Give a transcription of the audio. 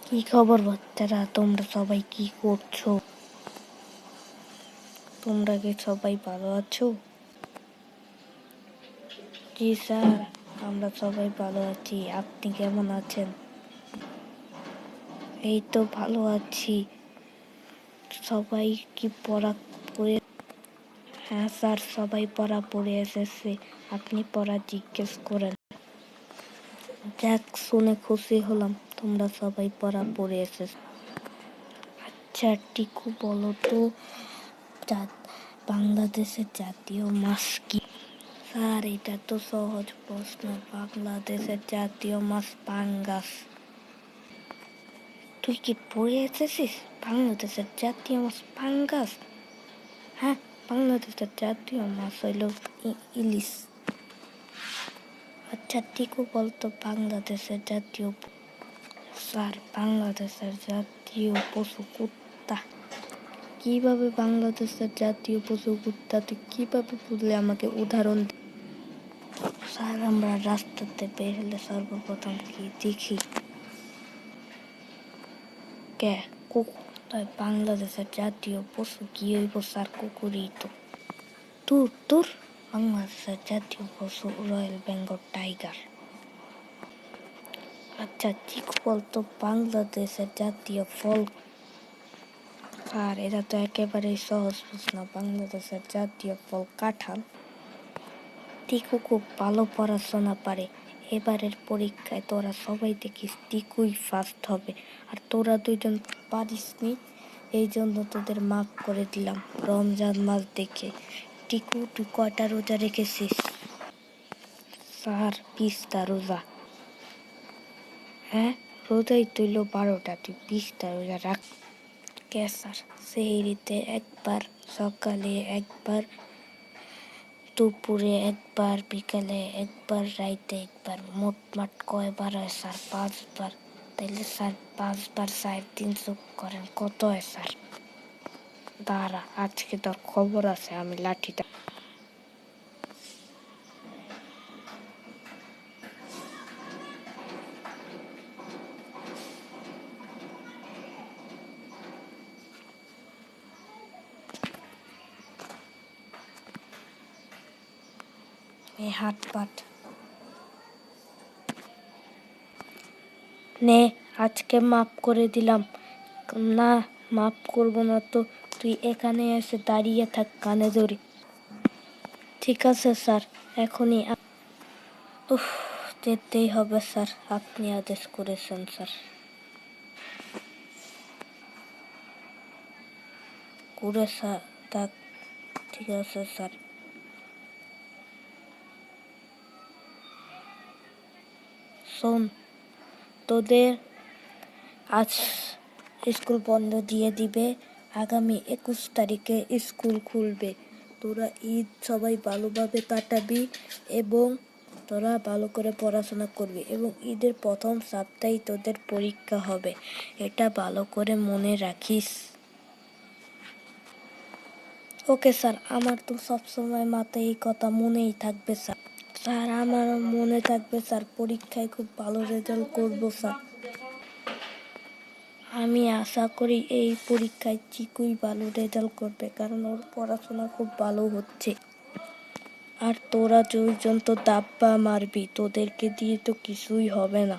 কি খবর বাচ্চারা, তোমরা সবাই কি করছো? তোমরা কি সবাই ভালো আছো? জি স্যার, আমরা সবাই ভালো আছি। আপনি কেমন আছেন? এই তো ভালো আছি। সবাই কি পড়া পড়ে? হ্যাঁ স্যার, সবাই পড়া পড়ে এসেছে। আপনি পড়া জিজ্ঞেস করেন। যাক, শুনে খুশি হলাম তোমরা সবাই পড়া পড়ে এসেছে। আচ্ছা টিকু, বলো তো বাংলাদেশের জাতীয় মাছ কি? স্যার, এটা তো সহজ প্রশ্ন। বাংলাদেশের জাতীয় মাছ পাঙ্গাস। তুই কি পড়ে এসেছিস? বাংলাদেশের জাতীয় মাছ পাঙ্গাস? হ্যাঁ, বাংলাদেশের জাতীয় মাছ হইল ইলিশ। আচ্ছা টিকু, বলতো বাংলাদেশের জাতীয়। স্যার, বাংলাদেশের জাতীয় পশু কুত্তা। কিভাবে বাংলাদেশের জাতীয় পশু কুত্তা? তুই কিভাবে বুঝলে? আমাকে উদাহরণ। স্যার, আমরা রাস্তাতে বের হলে সর্বপ্রথম কি দেখি? কে? কুকুর। তাই বাংলাদেশের জাতীয় পশু কি হইব স্যার? কুকুরই তো। তোর বাংলাদেশের জাতীয় পশু রয়্যাল বেঙ্গল টাইগার। আচ্ছা চিকু, বলতো বাংলাদেশের জাতীয় ফল। স্যার, এটা তো একেবারেই সহজ প্রশ্ন। বাংলাদেশের জাতীয় ফল কাঁঠাল। টিকু খুব ভালো পড়াশোনা পারে। এবারের পরীক্ষায় তোরা সবাই দেখিস টিকুই ফার্স্ট হবে, আর তোরা দুইজন পারিসনি, এই জন্য তোদের মাফ করে দিলাম রমজান মাস দেখে। টিকু, তুই কয়টা রোজা রেখেছিস? স্যার, 20টা রোজা। হ্যাঁ, রোজাই তুইল 12টা, তুই 20টা রোজা রাখ। কে স্যার? সেহরিতে একবার, সকালে একবার, দুপুরে একবার, বিকালে একবার, রাইতে একবার। মোটমাট কয়বার হয় স্যার? 5বার। তাইলে স্যার 5বার 3 যোগ করেন, কত হয় স্যার? দাঁড়া, আজকে তোর খবর আছে। আমি লাঠিটা এই হাত পাট নে, আজকে মাফ করে দিলাম। না, মাফ করবো না তো। তুই এখানে এসে দাঁড়িয়ে থাক, কানে ধরি। ঠিক আছে স্যার, এখনই। যেতেই হবে স্যার, আপনি আদেশ করেছেন স্যার। করে স্যার, থাক। ঠিক আছে স্যার। শোন, তোদের আজ স্কুল বন্ধ দিয়ে দিবে। আগামী 21 তারিখে স্কুল খুলবে। তোরা ঈদ সবাই ভালোভাবে কাটাবি এবং তোরা ভালো করে পড়াশোনা করবি, এবং ঈদের প্রথম সপ্তাহেই তোদের পরীক্ষা হবে। এটা ভালো করে মনে রাখিস। ওকে স্যার, আমার তো সবসময় মাথায় এই কথা মনেই থাকবে স্যার। স্যার, আমার মনে থাকবে স্যার। পরীক্ষায় খুব ভালো রেজাল্ট করবো স্যার। আমি আশা করি এই পরীক্ষায় চিকুই ভালো রেজাল্ট করবে, কারণ ওর পড়াশোনা খুব ভালো হচ্ছে। আর তোরা দুইজন তো দাব্বা মারবি, তোদেরকে দিয়ে তো কিছুই হবে না।